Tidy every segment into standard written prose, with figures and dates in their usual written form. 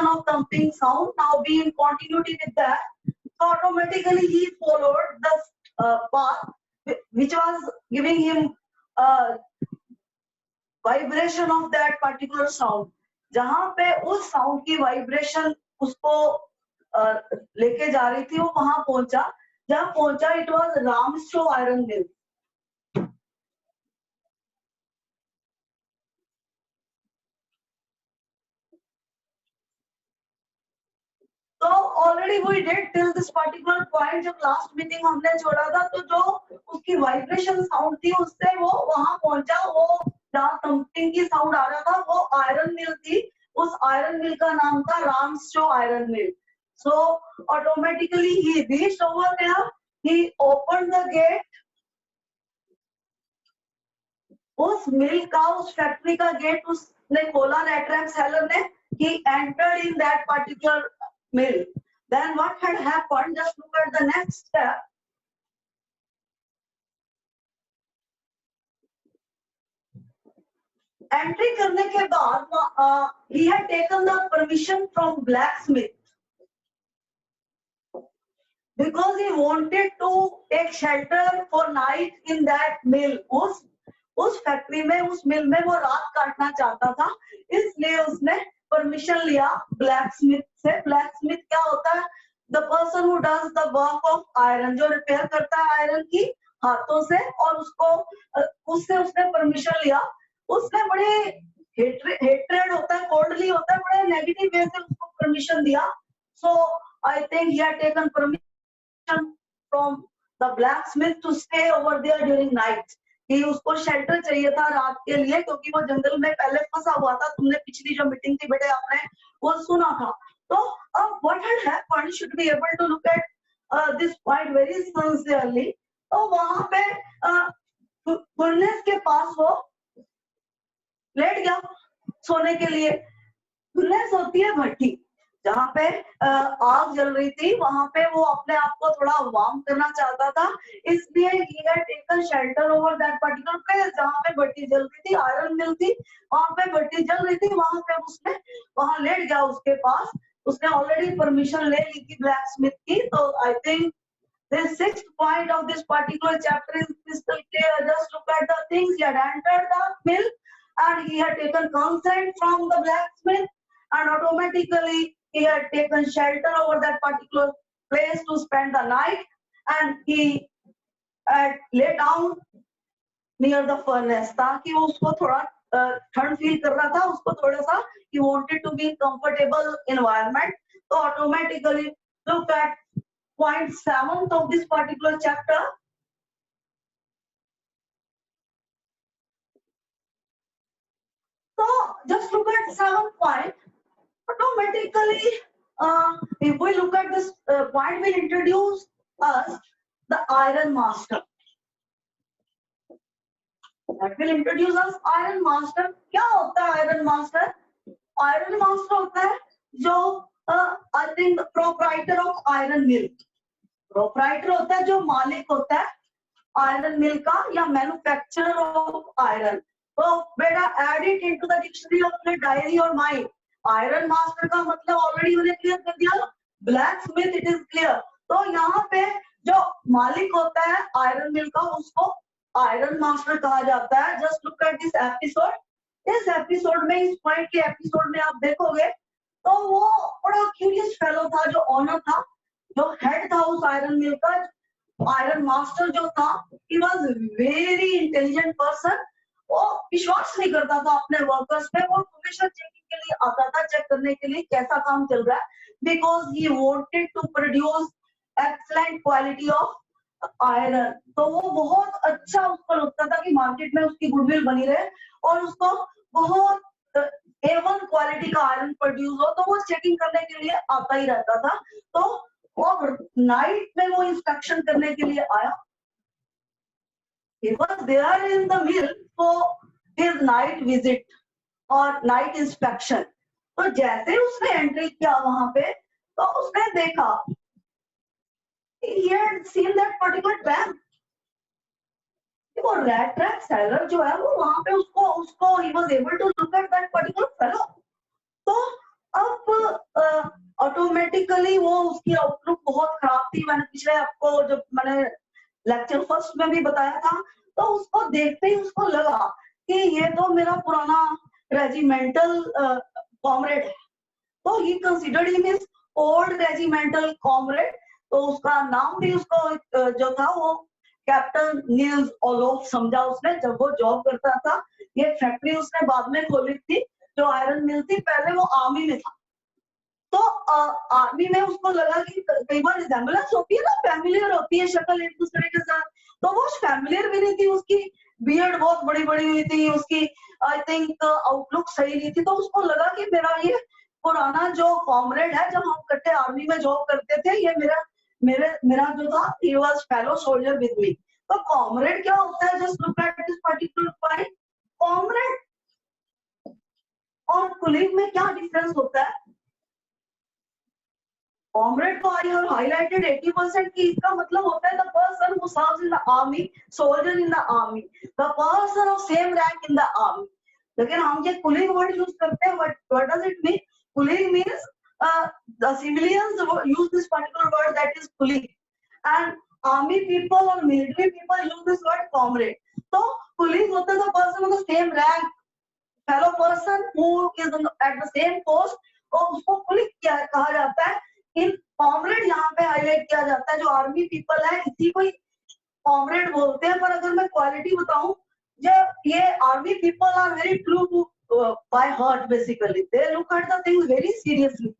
of thumping sound. Now be in continuity with that. So automatically he followed the path which was giving him vibration of that particular sound. जहां पे उस sound की vibration उसको लेके जा रही थी, वो वहां पहुंचा. जहां पहुंचा इट वाज रामस्ट्रो आयरन मिल. तो already we did till this particular point. जब लास्ट मीटिंग हमने छोड़ा था तो जो उसकी वाइब्रेशन साउंड थी उससे वो वहां पहुंचा. वो जहां थम्पिंग की साउंड आ रहा था वो आयरन मिल थी. उस आयरन मिल का नाम था रामस्ट्रो आयरन मिल. सो ऑटोमेटिकली ही reached over there. He opened the gate. उस मिल का, उस फैक्ट्री का गेट उसने खोला नेटरैप सेलर ने. He entered in that particular mill. Then what had happened? Just look at the next step. Entry करने के बाद he had taken the permission from blacksmith because he wanted to take shelter for night in that mill. उस factory में, उस मिल में वो रात काटना चाहता था, इसलिए उसने परमिशन लिया ब्लैकस्मिथ से. ब्लैकस्मिथ क्या होता है? The person who does the work of iron, जो रिपेयर करता है आयरन की हाथों से. और उससे उसने परमिशन लिया. उसने बड़े हेट्रेड होता है, कोल्डली होता है, बड़े नेगेटिव वे से उसको परमिशन दिया. So I think he had taken permission from the blacksmith to stay over there during night. कि उसको शेल्टर चाहिए था रात के लिए, क्योंकि वो जंगल में पहले फंसा हुआ था. तुमने पिछली जो मीटिंग थी बेटे आपने वो सुना था. तो अब what had happened, should be able to look at this point very sincerely. तो वहां पे फर्नेस के पास वो लेट गया सोने के लिए. फर्नेस होती है भट्टी, जहाँ पे आग जल रही थी. वहां पे वो अपने आप को थोड़ा वार्म करना चाहता था, इसलिए he had taken shelter over that particular place. जहाँ पे भट्टी जल रही थी, आयरन मिल थी, वहां पे भट्टी जल रही थी. वहां पे उसने वहां लेट गया उसके पास. उसने ऑलरेडी परमिशन ले ली थी ब्लैकस्मिथ की. तो I think the sixth point of this particular chapter is crystal clear. Just look at the things. He had entered the mill and he had taken consent from the blacksmith, and automatically he had taken shelter over that particular place to spend the night, and he had lay down near the furnace ताकि वो उसको थोड़ा ठंड feel कर रहा था. उसको थोड़ा सा he wanted to be comfortable environment. तो automatically look at point 7 of this particular chapter. So just look at 7 point. Automatically, if we look at this point, will introduce us the iron master. That will introduce us iron master. क्या होता है iron master? Iron master होता है जो I think the proprietor of iron mill. Proprietor होता है जो मालिक होता है आयरन मिल का, या मैन्युफैक्चरर ऑफ आयरन. तो बेटा add it into the dictionary of अपने डायरी और माइंड. आयरन मास्टर का मतलब ऑलरेडी मैंने क्लियर कर दिया. Blacksmith, it is clear. तो यहाँ पे जो मालिक होता है आयरन मिल का उसको आयरन मास्टर कहा जाता है. Just look at this episode. इस एपिसोड में, इस पॉइंट के एपिसोड में आप देखोगे तो वो बड़ा क्यूरियस फेलो था. जो ऑनर था, जो हेड था उस आयरन मिल का, आयरन मास्टर जो था, he was very intelligent person. वो विश्वास नहीं करता था अपने वर्कर्स पे. वो हमेशा चेकिंग के लिए आता था, चेक करने के लिए कैसा काम चल रहा है, because he wanted to produce excellent quality of iron. तो वो बहुत अच्छा उसको लगता था कि मार्केट में उसकी गुडविल बनी रहे और उसको बहुत A1 क्वालिटी का आयरन प्रोड्यूस हो. तो वो चेकिंग करने के लिए आता ही रहता था. तो वो नाइट में वो इंस्पेक्शन करने के लिए आया. He was there in the mill for his night visit or night inspection. तो जैसे उसने एंट्री किया वहां पे, तो उसने देखा he had seen that particular trap. वो रेड ट्रैप सेलर जो है वो वहां पे उसको he was able to look at that particular fellow. तो अब ऑटोमेटिकली वो उसकी आउटलुक बहुत खराब थी। मैंने पिछले आपको जब मैंने लेक्चर फर्स्ट में भी बताया था, तो उसको देखते ही उसको लगा कि ये तो मेरा पुराना रेजिमेंटल कॉमरेड है। तो he considered him his old regimental comrade. तो उसका नाम भी उसको जो था वो कैप्टन नील्स ओलोफ समझा उसने, जब वो जॉब करता था। ये फैक्ट्री उसने बाद में खोली थी, जो आयरन मिल थी, पहले वो आर्मी में था। तो आर्मी में उसको लगा कि कई बार रिजेम्बलेंस होती है ना, फैमिलियर होती है शक्ल एक दूसरे के साथ, तो वो फैमिलियर भी नहीं थी। उसकी बियर्ड बहुत बड़ी बड़ी हुई थी, उसकी आई थिंक आउटलुक सही नहीं थी। तो उसको लगा कि मेरा ये पुराना जो कॉमरेड है, जब हम इकट्ठे आर्मी में जॉब करते थे, ये मेरा जो था, he was fellow soldier with me। तो कॉमरेड क्या होता है? Just look at this particular point. Comrade और कुलीग में क्या डिफरेंस होता है? कॉमरेड को आई हैव हाइलाइटेड 80% की, इसका मतलब होता है the person who serves in the army, soldier in the army, the person of same rank in the army. लेकिन हम ये कुलीग वर्ड यूज करते हैं, what does it mean? Colleague means the civilians use this particular word, that is colleague, and army people or military people use this word comrade. So colleague होता है the person of the same rank, fellow person who is at the same post, और उसको colleague क्या कहा जाता है। इन comrade यहाँ पे हाईलाइट किया जाता है। जो आर्मी पीपल है इसी को comrade बोलते हैं। पर अगर मैं क्वालिटी बताऊं, जब ये army people are very true to by heart, basically they look at the things very seriously।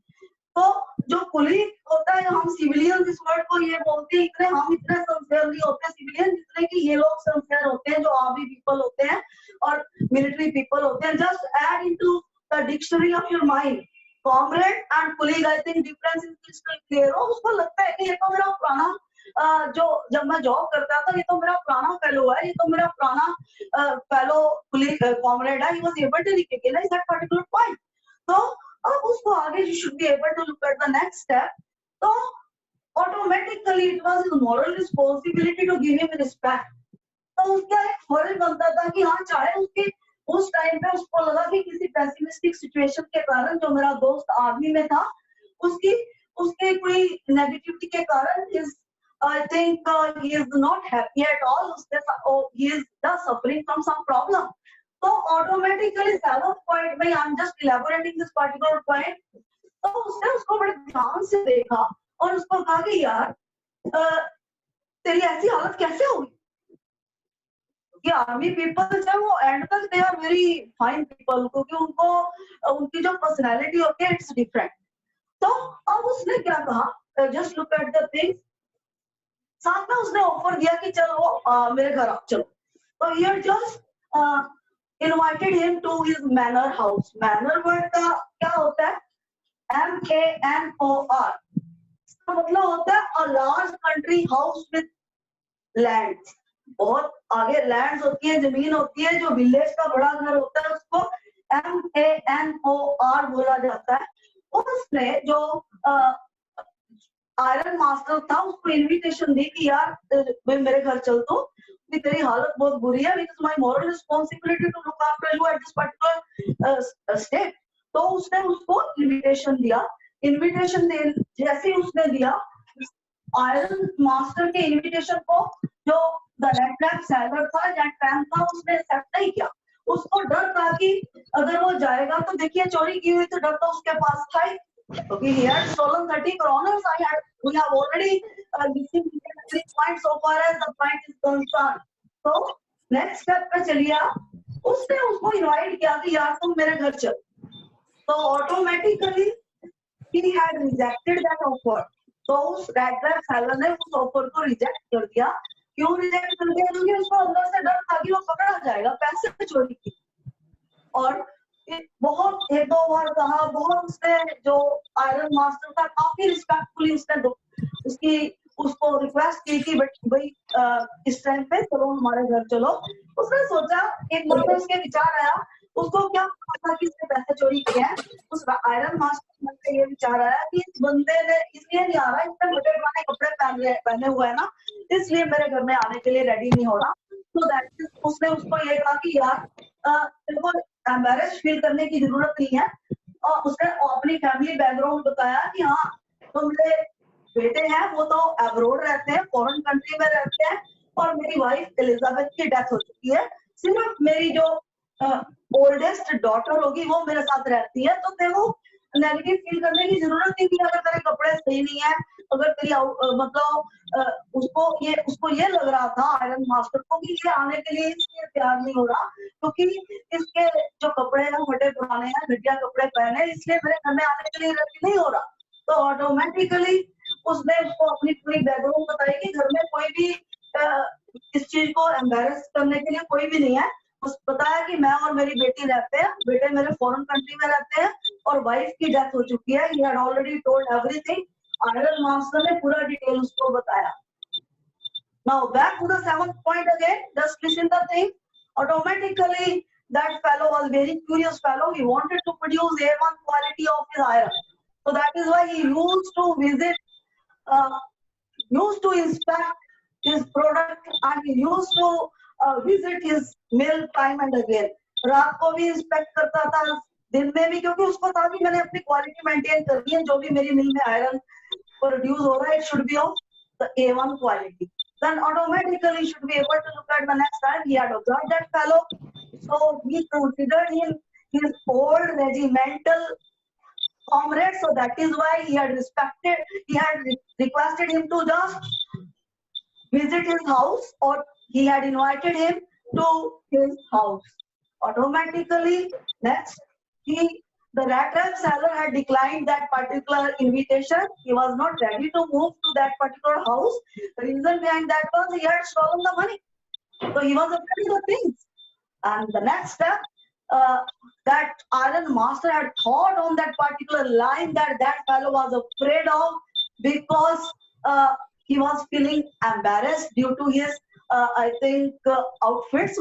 तो जो कुलीग होता है, हम सिविलियन इस वर्ड को ये बोलते हैं, हम इतने सिंसियर नहीं होते सिविलियन जितने कि ये लोग सिंसियर होते हैं, जो आर्मी पीपल होते हैं और मिलिट्री पीपल होते हैं। Just add into the dictionary of your mind comrade and colleague. I think difference is crystal clear. और उसको लगता है कि ये तो मेरा पुराना जो जब मैं जॉब करता था, ये तो मेरा पुराना फेलो है, ये तो मेरा पुराना फेलो कुलीग कॉमरेड है। He was able to recognise that particular point. तो अब उसको आगे you should be able to look at the next step। तो automatically it was his moral responsibility to give him respect। तो उसका एक फर्ज बनता था कि हाँ, चाहे उसके उस टाइम पे उसको लगा कि किसी पेसिमिस्टिक सिचुएशन के कारण जो मेरा दोस्त आर्मी में था, उसके कोई नेगेटिविटी के कारण I think he is not happy at all। he is just suffering from some problem। तो ऑटोमेटिकली सेवंथ पॉइंट में, I am just elaborating this particular point, तो उसने उसको बड़े ध्यान से देखा और उसको कहा कि यार तेरी ऐसी हालत कैसे होगी? कि आर्मी पीपल जो वो एंड तक they are very fine people, क्योंकि उनकी जो पर्सनैलिटी होती है इट्स डिफरेंट। तो अब उसने क्या कहा, just look at the things. साथ में उसने ऑफर दिया कि चलो मेरे घर आप चलो। तो here just invited him to his manor house। manor word का क्या होता है? MANOR। इसका मतलब होता है a large country house with lands। बहुत आगे लैंड्स होती है, जमीन होती है। जो विलेज का बड़ा घर होता है उसको MANOR बोला जाता है। उसने जो आयरन मास्टर था उसको इनविटेशन दी कि यार मेरे घर चल, तो तेरी हालत बहुत बुरी है, it is my moral responsibility to look after you at this particular state. तो उसने उसको इनविटेशन दिया। इनविटेशन दे जैसे उसने दिया, आयरन मास्टर के इनविटेशन को जो द रेड ट्रैप सेलर था या ट्रैम था, उसने एक्सेप्ट नहीं किया। उसको डर था कि अगर वो जाएगा तो देखिए चोरी की हुई, तो डर तो उसके पास था ही। Okay, he had stolen 30 kroners। We have already missing 3 points so far as the point is concerned। तो next step पे चलिए, उसने उसको इनवाइट किया कि यार तुम मेरे घर चल। तो automatically he had rejected that offer। तो उस रेड ट्रैप सेलर ने उस ऑफर को रिजेक्ट कर दिया। क्यों रिजेक्ट कर दिया? क्योंकि उसको अंदर से डर था कि वो पकड़ा जाएगा पैसे चोरी की। और बहुत एक दो बार कहा, बहुत उसने जो आयरन मास्टर था काफी रिस्पेक्टफुली उसने उसको रिक्वेस्ट की कि भाई इस टाइम पे चलो हमारे घर चलो। उसने सोचा, एक बार में उसके विचार आया, उसको क्या पता कि इसने पैसे चोरी किए हैं। उस आयरन मास्टर मन में ये विचार आया कि इस बंदे ने इसलिए नहीं आ रहा, इसने मोटे पुराने कपड़े पहने हुए है ना, इसलिए मेरे घर में आने के लिए रेडी नहीं हो रहा। तो दैट इज उसने उसको ये कहा कि यार तेरे को एम्बैरेस फील करने की जरूरत नहीं है। और उसने अपनी फैमिली बैकग्राउंड बताया कि हाँ तो मेरे बेटे हैं वो तो अब्रोड रहते हैं, फॉरेन कंट्री में रहते हैं, और मेरी वाइफ एलिजाबेथ की डेथ हो चुकी है, सिर्फ मेरी जो ओल्डेस्ट डॉटर होगी वो मेरे साथ रहती है। तो तेरे को नेगेटिव फील करने की जरूरत ही नहीं। अगर तेरे कपड़े सही नहीं है, अगर तेरी मतलब उसको ये लग रहा था आयरन मास्टर को कि ये आने के लिए इसलिए तैयार नहीं हो रहा क्योंकि इसके जो कपड़े हैं फटे पुराने हैं, घटिया कपड़े पहने, इसलिए मेरे घर में आने के लिए रेडी नहीं हो रहा। तो ऑटोमेटिकली उसने उसको अपनी पूरी बैकग्राउंड बताई कि घर में कोई भी इस चीज को एम्बेरस करने के लिए कोई भी नहीं है। उस बताया कि मैं और मेरी बेटी रहते हैं, बेटे मेरे फॉरेन कंट्री में रहते हैं और वाइफ की डेथ हो चुकी है। He had already told everything. Iron master ने पूरा डिटेल उसको बताया। Now back to the 7th point again. Just listen the thing. Automatically that fellow was very curious fellow. He wanted to produce A1 quality of his iron. So that is why he used to visit, used to inspect his product, and he used to visit his mill time and again. रात को भी inspect करता था, दिन में भी, क्योंकि उसको था कि मैंने अपनी क्वालिटी मेंटेन करनी है, जो भी मेरी मिल में आयरन प्रोड्यूस हो रहा है, it should be of the A1 quality. Then automatically should be able to look at the next time. He had observed that fellow, so he considered him his old regimental comrade. So that is why he had requested him to just visit his house, or he had invited him to his house. Automatically, next, the rat trap seller had declined that particular invitation. He was not ready to move to that particular house. The reason behind that was he had stolen the money. So he was afraid of things. And the next step, that iron master had thought on that particular line that fellow was afraid of, because he was feeling embarrassed due to his I think outfits.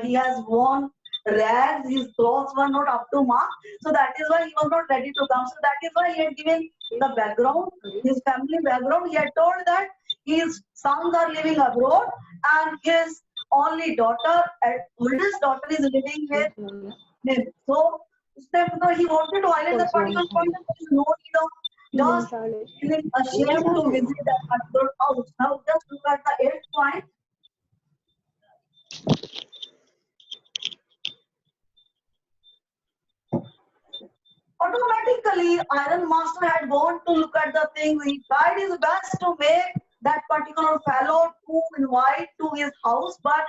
He has worn rags, his clothes were not up to mark, so that is why he was not ready to come. So that is why he had given the background, his family background. He had told that his sons are living abroad and his only daughter, oldest daughter, is living with him. So he wanted to highlight the particular point that there is no need of just feeling ashamed to visit that particular house. Now just look at the 8th point. Automatically, Iron Master had gone to look at the things. He tried his best to make that particular fellow to invite to his house, but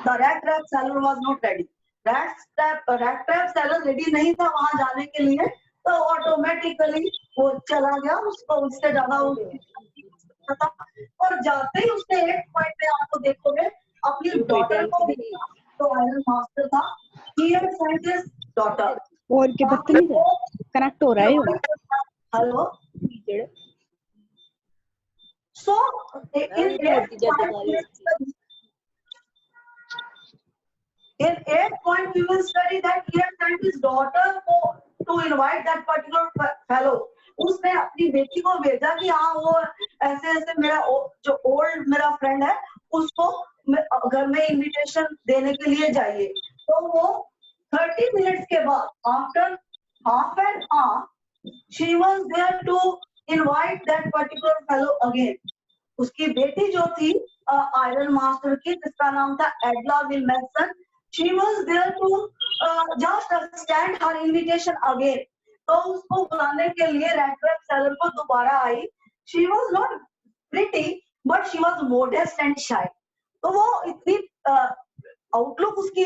the rat trap seller was not ready. Rat trap seller ready नहीं था वहां जाने के लिए, तो automatically वो चला गया, उसको उससे ज्यादा था। और जाते ही उसने 8 पॉइंट में आपको देखोगे अपनी डॉटर को भी, तो आयरन मास्टर था, he had sent his daughter. और के बदतमीज कनेक्ट हो रहा है। Hello, so in 8th point we will study that he had sent his daughter to invite that particular fellow. उसने अपनी बेटी को भेजा कि हाँ वो ऐसे ऐसे मेरा जो ओल्ड मेरा फ्रेंड है उसको घर में इनविटेशन देने के लिए जाइए। तो वो 30 minutes के बाद, after half an hour, she was there to invite that particular fellow again. उसकी बेटी जो थी आयरन मास्टर की, जिसका नाम था एडला विल्मेसन, she was there to just extend her invitation again. तो उसको बुलाने के लिए रेड ट्रैप सेलर को दोबारा आई। She was not pretty, but she was modest and shy. तो वो इतनी आउटलुक उसकी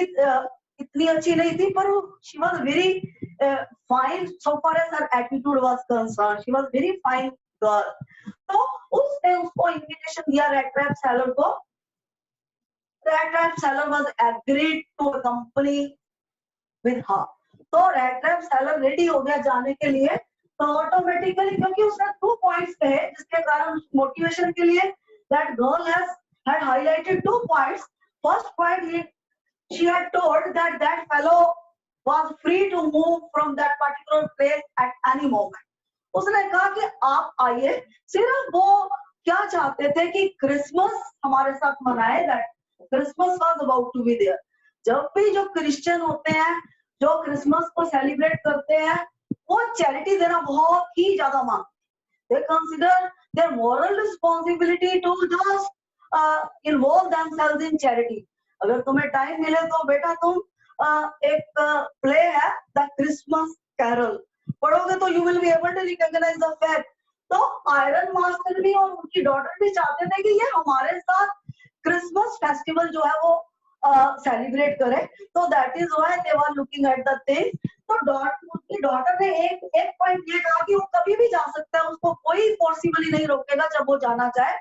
इतनी अच्छी नहीं थी, पर she was very fine so far as her attitude was concerned. She was very fine girl. तो उसने उसको इनविटेशन दिया रेड ट्रैप सेलर को। Red trap seller was agreed to accompany with her. तो रेड ट्रैप सेलर रेडी हो गया जाने के लिए। तो ऑटोमेटिकली, क्योंकि उसने 2 पॉइंट्स कहे जिसके कारण मोटिवेशन के लिए that girl had highlighted 2 points. First point, she had told that fellow was free to move from that particular place at any moment. उसने कहा कि आप आइए, सिर्फ वो क्या चाहते थे कि क्रिसमस हमारे साथ मनाए, that Christmas was about to be there. जब भी जो क्रिश्चियन होते हैं, जो क्रिसमस को सेलिब्रेट करते हैं, वो चैरिटी देना बहुत ही ज्यादा मांगते। They consider their moral responsibility to just involve themselves in charity. अगर तुम्हें टाइम मिले तो बेटा तुम एक प्ले है द क्रिसमस कैरल पढ़ोगे तो you will be able to recognise the fact. तो आयरन मास्टर भी और उनकी डॉटर भी चाहते थे कि ये हमारे साथ क्रिसमस फेस्टिवल जो है वो सेलिब्रेट करे। तो that is why they were looking at the thing. तो उनकी डॉटर ने एक पॉइंट ये कहा कि वो कभी भी जा सकता है, उसको कोई फोर्सिबली नहीं रोकेगा जब वो जाना चाहे।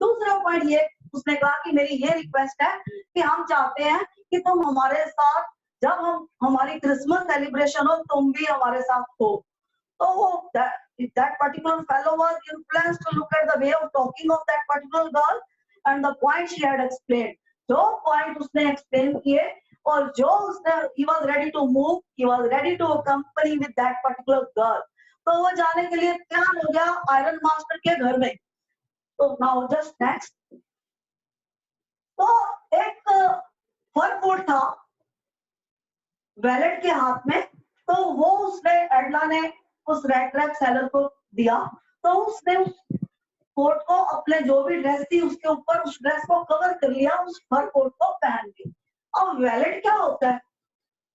दूसरा पॉइंट ये उसने कहा कि मेरी ये रिक्वेस्ट है कि हम चाहते हैं कि तुम हमारे साथ जब हम हमारी क्रिसमस सेलिब्रेशन हो तुम भी हमारे साथ हो। तो वो that particular fellow was influenced to look at the way of talking of that particular girl and the point she had explained. जो point उसने explain किए और जो उसने he was ready to move, he was ready to accompany with that particular girl. तो वो जाने के लिए तैयार हो गया आयरन मास्टर के घर में। तो now just next, तो एक फर कोट था वैलेट के हाथ में, तो वो उसने एडला ने उस रेड ट्रैप सेलर को दिया। तो उसने उस कोट को अपने जो भी ड्रेस थी उसके ऊपर उस ड्रेस को कवर कर लिया, उस फर कोट को पहन के। अब वैलेट क्या होता है?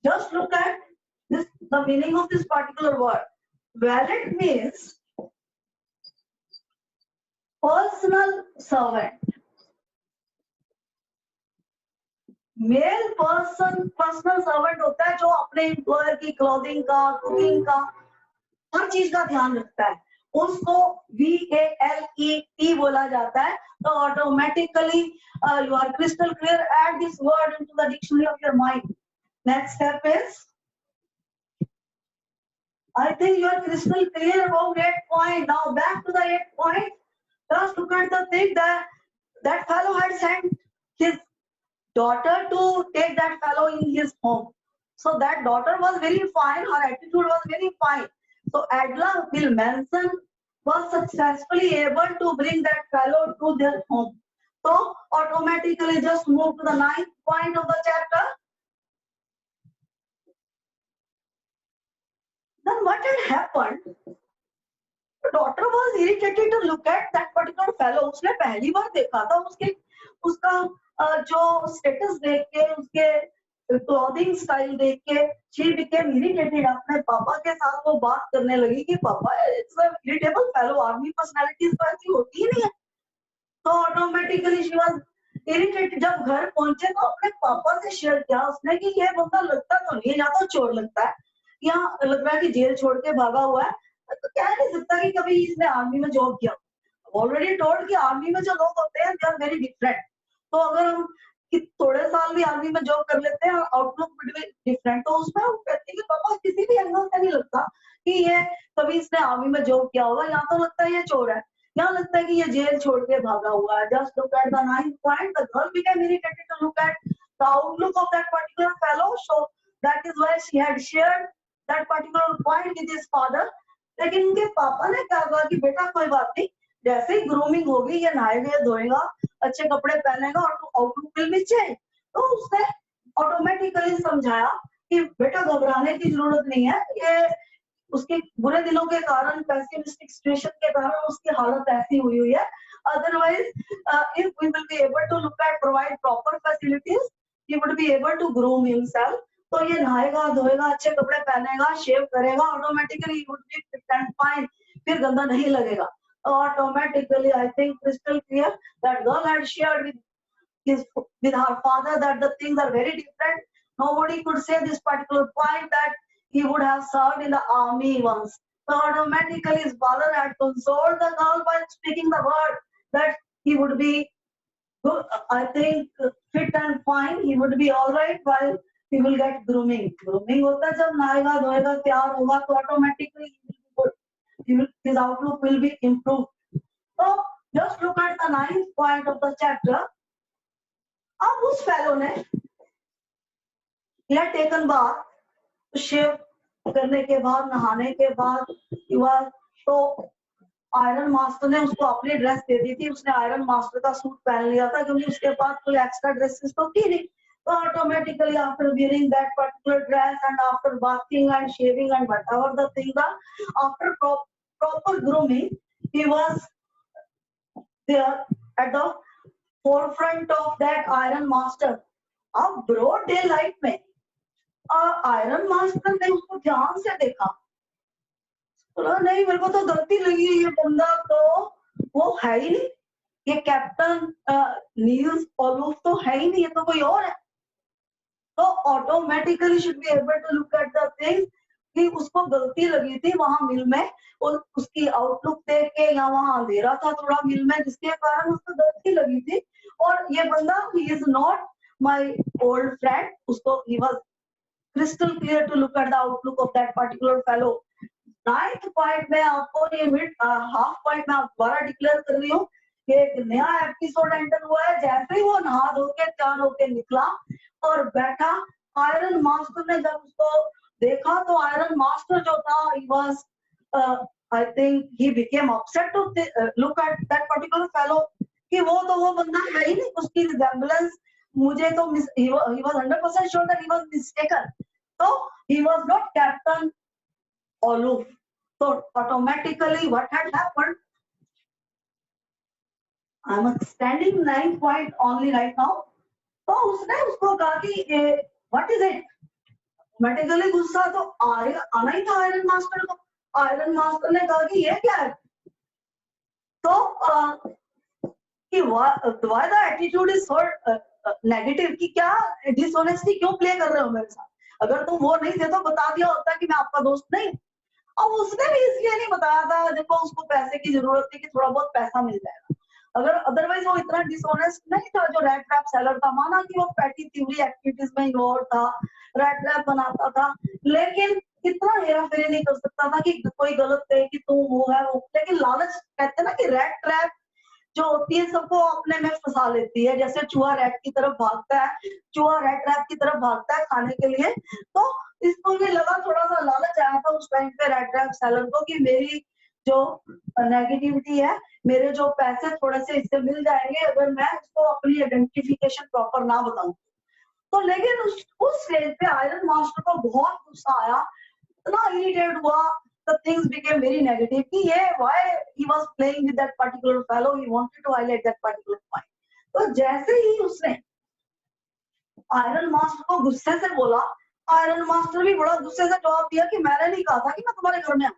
Just look at this the meaning of this particular word. Valet means personal servant. Male personal servant होता है जो अपने एम्प्लॉयर की क्लोथिंग का, कुकिंग का, हर चीज का ध्यान रखता है। उसको VALET बोला जाता है। तो automatically you are crystal clear, add this word into the dictionary of your mind. Next step is, I think you are crystal clear about 8 point. Now back to the 8 point. Just look at the thing that fellow had sent his daughter to take that fellow in his home. So that daughter was very fine, her attitude was very fine. So Adla will mention was successfully able to bring that fellow to their home. So automatically just move to the 9th point of the chapter. Then what had happened? The daughter was irritated to look at that particular fellow. उसने पहली बार देखा था उसका जो status देख के, उसके clothing style देख के she became irritated. अपने पापा के साथ वो बात करने लगी कि पापा it's a irritable fellow, army personalities तो ऐसी होती ही नहीं है। तो ऑटोमेटिकली she was irritated। जब घर पहुंचे तो अपने पापा से शेयर किया उसने कि ये बंदा लगता तो नहीं है, या तो चोर लगता है या लग रहा है कि जेल छोड़ के भागा हुआ है, तो कह नहीं सकता कि कभी इसने आर्मी में जॉब किया। ऑलरेडी टोल्ड कि आर्मी में जो लोग होते हैं दे आर वेरी डिफरेंट। तो अगर हम थोड़े साल भी आर्मी में जॉब कर लेते हैं, आउटलुक विल बी डिफरेंट। तो उसमें हम कहते हैं कि पापा किसी भी एंगल से नहीं लगता कि ये कभी इसने आर्मी में जॉब किया होगा, यहाँ तो लगता है ये चोर है, यहाँ लगता है कि ये जेल छोड़ के भागा हुआ है। Just look at the 9th point. The girl became irritated to look at the outlook of that particular fellow. So that is why she had shared that particular point with his father. लेकिन उनके पापा ने क्या कहा कि बेटा कोई बात नहीं, जैसे ही ग्रूमिंग होगी ये नहाएगा, धोएगा, अच्छे कपड़े पहनेगा और आउटलुक विल बी चेंज। तो उसने ऑटोमेटिकली समझाया कि बेटा घबराने की जरूरत नहीं है, ये उसके बुरे दिनों के कारण, पेसिमिस्टिक सिचुएशन के कारण उसकी हालत ऐसी हुई है। Otherwise if we will be able to look at provide proper facilities, he would be able to groom himself. तो ये नहाएगा, धोएगा, अच्छे कपड़े पहनेगा, शेव करेगा, automatically would be fit and fine, फिर गंदा नहीं लगेगा। Automatically, I think crystal clear that girl had shared with her father that the things are very different. Nobody could say this particular point that he would have served in the army once. So automatically, his father had consoled the girl by speaking the word that he would be good, I think fit and fine. He would be all right while he will get grooming. Grooming होता है जब नहाएगा, धोएगा, तैयार होगा तो automatically his outlook will be improved. So just look at the 9th point of the chapter. अब उस fellow ने he had taken bath शेव करने के बाद, नहाने के बाद तो आयरन मास्टर ने उसको अपनी ड्रेस दे दी थी, उसने आयरन मास्टर का सूट पहन लिया था क्योंकि उसके पास कोई एक्स्ट्रा ड्रेसेस तो थी नहीं। So automatically after wearing that particular dress and after bathing and shaving and whatever the thing, after proper grooming, he was there at the forefront of that iron master. अब broad daylight में iron master ने उसको ध्यान से देखा, बोला नहीं मेरे को तो गलती लगी, ये बंदा तो वो है ही नहीं, ये कैप्टन नील्स ओलूफ तो है ही नहीं, ये तो कोई और है। तो automatically should be able to look at the things कि उसको गलती लगी थी वहां मिल में, और उसकी आउटलुक देख के, या वहां अंधेरा था थोड़ा मिल में जिसके कारण उसको गलती लगी थी। और ये बंदा he is not my old friend, उसको he was crystal clear to look at the outlook of that particular fellow. 9th point में आपको ये मिड हाफ पॉइंट में आप दोबारा डिक्लेयर कर रही हूँ कि एक नया एपिसोड एंटर हुआ है। जैसे ही वो नहा धो के तैयार होके निकला और बैठा, आयरन मास्टर ने जब उसको देखा तो आयरन मास्टर जो था he was I think he became upset to look at that particular fellow कि वो बंदा है ही नहीं, उसकी resemblance मुझे तो he was 100% sure that he was mistaken, so he was not Captain Oluf. So automatically what had happened, I'm standing 9th point only right now. तो उसने उसको कहा कि व्हाट इज इट, ऑटोमेटिकली गुस्सा तो आना ही था आयरन मास्टर को। आयरन मास्टर ने कहा कि ये क्या है, तो कि why the attitude is so negative, कि क्या डिसऑनेस्टी क्यों प्ले कर रहे हो मेरे साथ, अगर तुम वो नहीं थे तो बता दिया होता कि मैं आपका दोस्त नहीं। अब उसने भी इसलिए नहीं बताया था, देखो उसको पैसे की जरूरत थी कि थोड़ा बहुत पैसा मिल जाएगा, अगर अदरवाइज वो इतना डिसऑनेस्ट नहीं था जो रेड ट्रैप सेलर था। माना कि वो पैटी थ्योरी एक्टिविटीज में इन्वॉल्व था, रेड ट्रैप बनाता था, लेकिन इतना हेरा फेरी नहीं कर सकता था कि कोई गलत कहे कि तुम वो है वो। लेकिन लालच कहते हैं ना कि रेड ट्रैप जो होती है सबको अपने में फंसा लेती है, जैसे चूहा रेड की तरफ भागता है, चूहा रेड ट्रैप की तरफ भागता है खाने के लिए। तो इसको भी लगा, थोड़ा सा लालच आया था उस टाइम पे रेड ट्रैप सेलर को कि मेरी जो नेगेटिविटी है, मेरे जो पैसे थोड़े से इससे मिल जाएंगे अगर मैं इसको अपनी आइडेंटिफिकेशन प्रॉपर ना बताऊं। तो लेकिन उस स्टेज पे आयरन मास्टर को बहुत गुस्सा आया, इतना इरिटेट हुआ, the things became very negative कि ये why he was playing with that particular fellow, he wanted to highlight that particular point। तो जैसे ही उसने आयरन मास्टर को गुस्से से बोला, आयरन मास्टर भी बड़ा गुस्से से जवाब दिया कि मैंने नहीं कहा था कि मैं तुम्हारे घर में आऊं,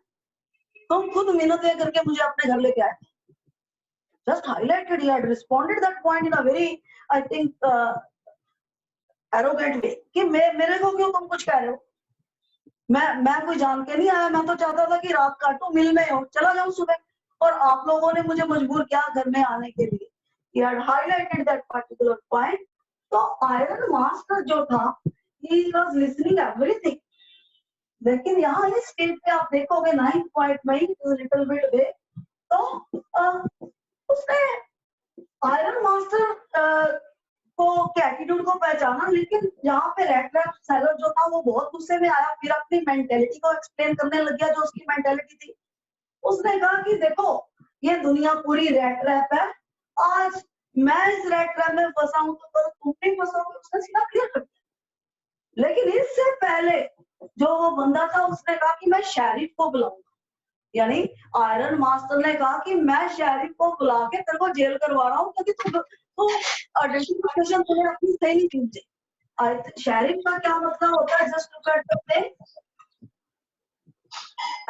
तुम खुद मिन्नतें करके मुझे अपने घर लेके आए। Just highlighted, he had responded that point in a very, I think, arrogant way कि मेरे को क्यों तुम कुछ कह रहे हो, मैं कोई जान के नहीं आया, मैं तो चाहता था कि रात काटूं, मिल में हो, चला जाऊं सुबह, और आप लोगों ने मुझे मजबूर किया घर में आने के लिए। He had highlighted that particular point। तो आयरन मास्टर जो था, he was listening everything। लेकिन यहाँ इस स्टेज पे आप देखोगे 9th पॉइंट में लिटिल बिट वे, तो उसने आयरन मास्टर को के एटीट्यूड को पहचाना, लेकिन यहाँ पे रेड ट्रैप सेलर जो था वो बहुत गुस्से में आया, फिर अपनी मेंटेलिटी को एक्सप्लेन करने लग गया जो उसकी मेंटेलिटी थी। उसने कहा कि देखो ये दुनिया पूरी रेड ट्रैप है, आज मैं इस रेड ट्रैप में फंसा हूं तो कल तुम भी फंसोगे, उसने सीधा क्लियर कर दिया। लेकिन इससे पहले जो वो बंदा था उसने कहा कि मैं शेरिफ को बुलाऊंगा, यानी आयरन मास्टर ने कहा कि मैं शेरिफ को बुला के तेरे को जेल करवा रहा हूँ क्योंकि तू आइडेंटिफिकेशन तुम्हें अपनी सही नहीं चीज। शेरिफ का क्या मतलब होता है, just look at the thing,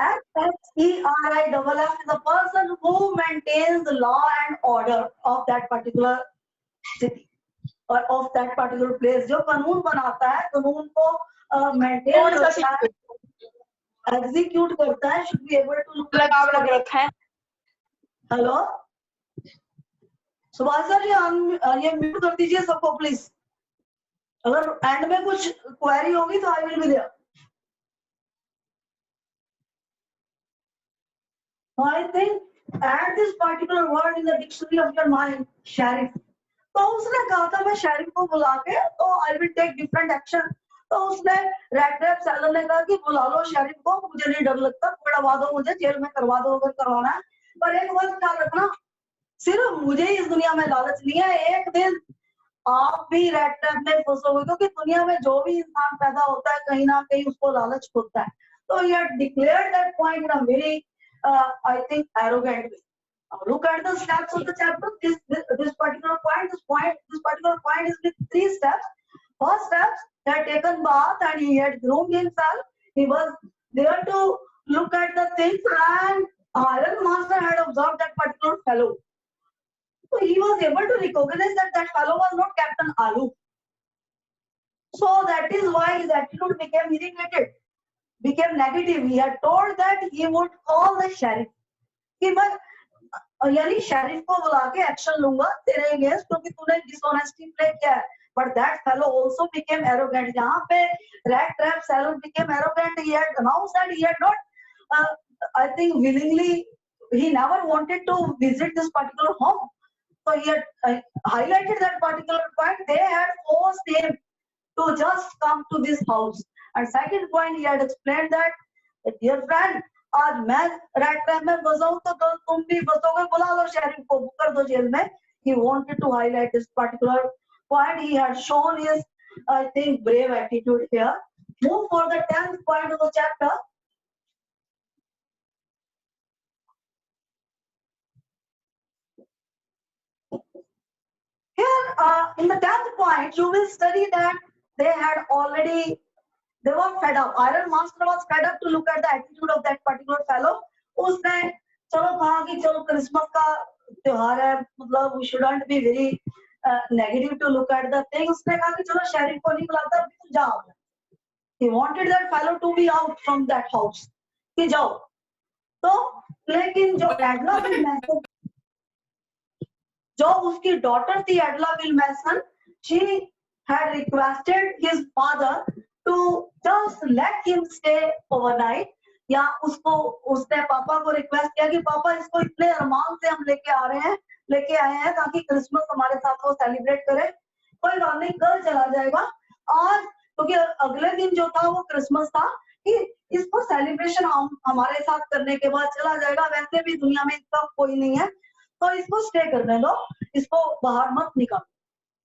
SHERIFF is a person who maintains the law and order of that particular city or of that particular place। जो कानून बनाता है, कानून को मेंटेन करता है, एग्जीक्यूट करता है, should be able to look at। Hello Subhash sir ji, ये म्यूट कर दीजिए सबको प्लीज, अगर एंड में कुछ क्वेरी होगी तो I will be there. I think add this particular word in the dictionary of your mind, sheriff। तो उसने कहा था मैं शेरिफ को बुला के तो I will take different action। तो उसने रैट सैलन ने कहा कि बुला लो शेरिफ को, मुझे नहीं डर लगता, पकड़वा दो मुझे, जेल में करवा दो अगर करवाना है, पर एक बात ख्याल रखना, सिर्फ मुझे इस दुनिया में लालच नहीं है, एक दिन आप भी रैट ट्रैप में फंसोगे, क्योंकि दुनिया में जो भी इंसान पैदा होता है कहीं ना कहीं उसको लालच होता है. तो ये declared that point in a very I think arrogant way. Look at the steps of the chapter. This particular point is with 3 steps. First step, he had taken bath and he had groomed himself. He was there to look at the things, and Iron Master had observed that particular fellow. So he was able to recognize that that fellow was not Captain Alu. So that is why his attitude became irritated, became negative. He had told that he would call the sheriff. कि मैं यानी sheriff को बुला के action लूंगा तेरे against, क्योंकि तूने डिसऑनेस्टी प्ले किया है. But that fellow also became arrogant. यहाँ पे rat trap salon became arrogant. He had announced that he had not I think willingly, he never wanted to visit this particular home. So he had highlighted that particular point. They had forced him to just come to this house. And second point, he had explained that, dear friend, आज मैं rat trap में फंसा हूं तो तुम भी फंसोगे, बुला लो sheriff को, कर दो जेल में. He wanted to highlight this particular point. He had shown his, I think, brave attitude here. Move for the 10th point of the chapter. Here, in the 10th point, you will study that they were fed up. Iron Master was fed up to look at the attitude of that particular fellow. उसने चलो कहा कि चलो Christmas का त्योहार है, मतलब we shouldn't be very negative to look at the thing. उसने कहा कि चलो शेरिफ को नहीं बुलाता, तू जाओ. He wanted that fellow to be out from that house. कि जाओ. तो लेकिन जो एडला विल मैसन, जो उसकी डॉटर थी Adela Will Mason, she had requested his father to just let him stay overnight. या उसको उसने पापा को रिक्वेस्ट किया कि पापा इसको इतने अरमान से हम लेके आए हैं ताकि क्रिसमस हमारे साथ वो सेलिब्रेट करे. कोई बात नहीं, कल चला जाएगा. आज क्योंकि अगले दिन जो था वो क्रिसमस था, कि इसको सेलिब्रेशन हमारे साथ करने के बाद चला जाएगा. वैसे भी दुनिया में इसका कोई नहीं है, तो इसको स्टे करने दो, इसको बाहर मत निकालो.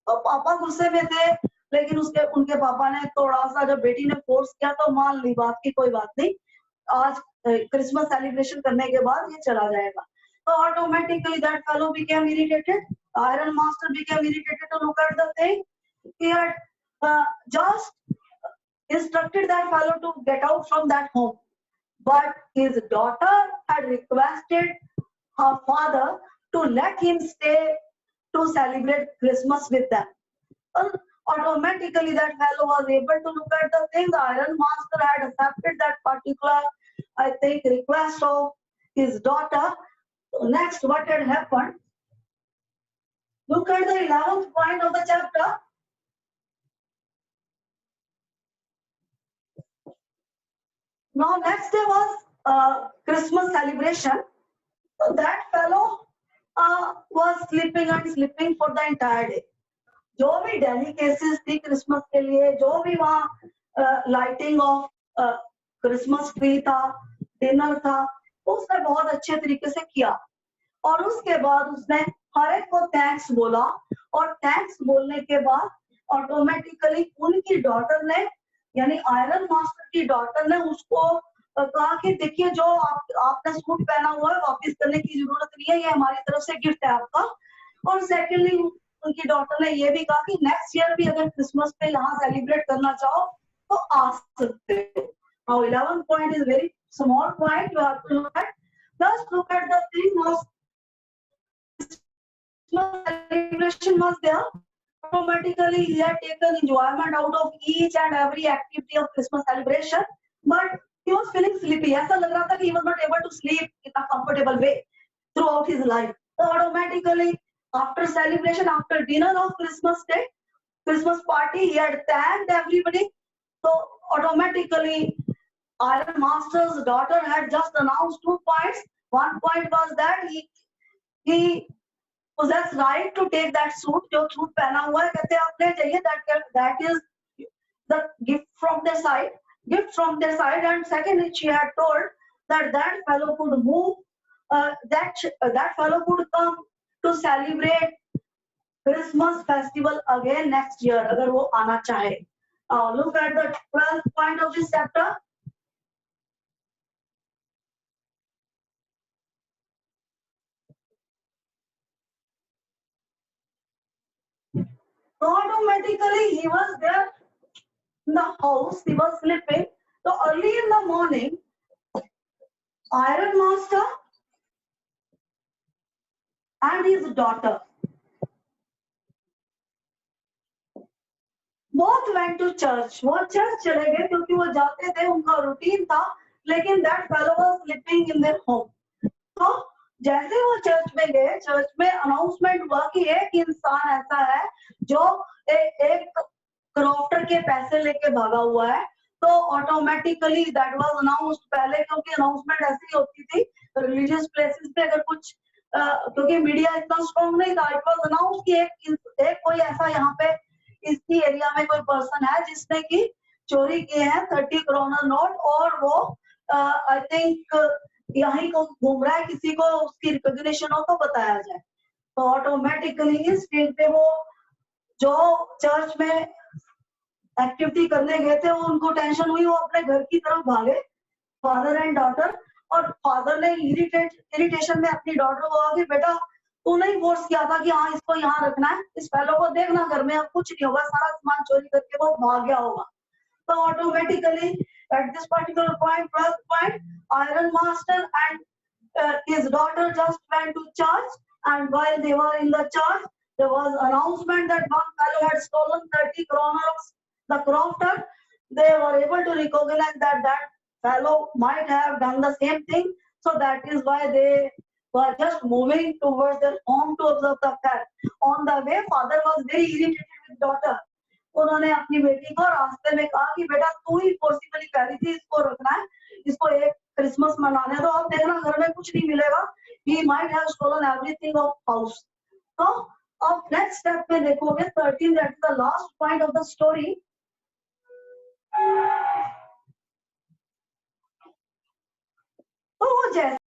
तो पापा गुस्से में थे, लेकिन उनके पापा ने थोड़ा सा, जब बेटी ने फोर्स किया तो मान ली बात की, कोई बात नहीं, आज क्रिसमस सेलिब्रेशन करने के बाद ये चला जाएगा. तो automatically that fellow became irritated. Iron master became irritated to look at the thing. He had just instructed that fellow to get out from that home, but his daughter had requested her father to let him stay to celebrate Christmas with them. Automatically that fellow was able to look at the thing. The Iron Master had accepted that particular, I think, request of his daughter. So next, what had happened? Look at the 11th point of the chapter. Now next day was Christmas celebration. So that fellow was sleeping and sleeping for the entire day. जो भी delicacies थी Christmas के लिए, जो भी वहाँ lighting of Christmas tree था, dinner था, उसने बहुत अच्छे तरीके से किया. और उसके बाद उसने हर एक को थैंक्स बोला, और थैंक्स बोलने के बाद ऑटोमेटिकली उनकी डॉटर ने, यानी आयरन मास्टर की डॉटर ने उसको कहा कि देखिए जो आपने सूट पहना हुआ है वापस करने की जरूरत नहीं है, ये हमारी तरफ से गिफ्ट है आपका. और सेकेंडली उनकी डॉटर ने ये भी कहा कि नेक्स्ट ईयर भी अगर क्रिसमस पे यहाँ सेलिब्रेट करना चाहो तो आ सकते हो. Now 11th point is very small point you have to look at. Just look at the thing was celebration was there. Automatically he had taken enjoyment out of each and every activity of Christmas celebration, but he was feeling sleepy. ऐसा लग रहा था कि he was not able to sleep in a comfortable way throughout his life. So automatically after celebration, after dinner of Christmas day, Christmas party, he had thanked everybody. So automatically Iron Master's daughter had just announced 2 points. One point was that he possessed right to take that suit, जो suit पहना हुआ है, कहते आप ले जाइए, that is the gift from their side, and secondly, she had told that fellow could move, that fellow could come to celebrate Christmas festival again next year, अगर वो आना चाहे. Look at the 12th point of this chapter. Automatically, he was there in the house, he was sleeping. So early in the morning, Iron Master and his daughter both went to church. वो church चले गए क्योंकि वो जाते थे, उनका routine था. लेकिन that fellow was sleeping in their home. तो जैसे वो चर्च में गए, चर्च में अनाउंसमेंट हुआ कि एक इंसान ऐसा है जो एक क्रॉफ्टर के पैसे लेके भागा हुआ है. तो ऑटोमेटिकली दैट वाज अनाउंस्ड पहले, क्योंकि अनाउंसमेंट ऐसी होती थी रिलीजियस प्लेसेस पे, अगर कुछ क्योंकि मीडिया इतना स्ट्रॉन्ग नहीं था. इट वाज अनाउंस कि एक कोई ऐसा यहाँ पे इसी एरिया में कोई पर्सन है जिसने की चोरी किए हैं 30 करोड़ नोट, और वो आई थिंक यहीं को घूम रहा है, किसी को उसकी रिकॉग्निशन हो तो बताया जाए. तो ऑटोमेटिकली इस फील्ड पे वो जो चर्च में एक्टिविटी करने गए थे, वो उनको टेंशन हुई, वो अपने घर की तरफ भागे, फादर एंड डॉटर. और फादर ने इरिटेशन में अपनी डॉटर को कहा कि बेटा तूने ही फोर्स किया था कि हाँ इसको यहाँ रखना है, इस फेलो को देखना घर में अब कुछ नहीं होगा, सारा सामान चोरी करके वो भाग गया होगा. तो automatically at this particular point, 12th point, Iron Master and his daughter just went to church, and while they were in the church, there was announcement that one fellow had stolen 30 kroners. The crofter, they were able to recognize that fellow might have done the same thing, so that is why they were just moving towards their home to observe the fact. On the way, father was very irritated with daughter. उन्होंने अपनी बेटी को रास्ते में कहा कि बेटा तू ही फोर्सिबली कह रही थी इसको रखना है, इसको एक क्रिसमस मनाने दो, अब देखना घर में कुछ नहीं मिलेगा. He might have stolen everything of house. तो अब नेक्स्ट स्टेप में देखोगे 13, that is the last point of the story. तो वो जैसे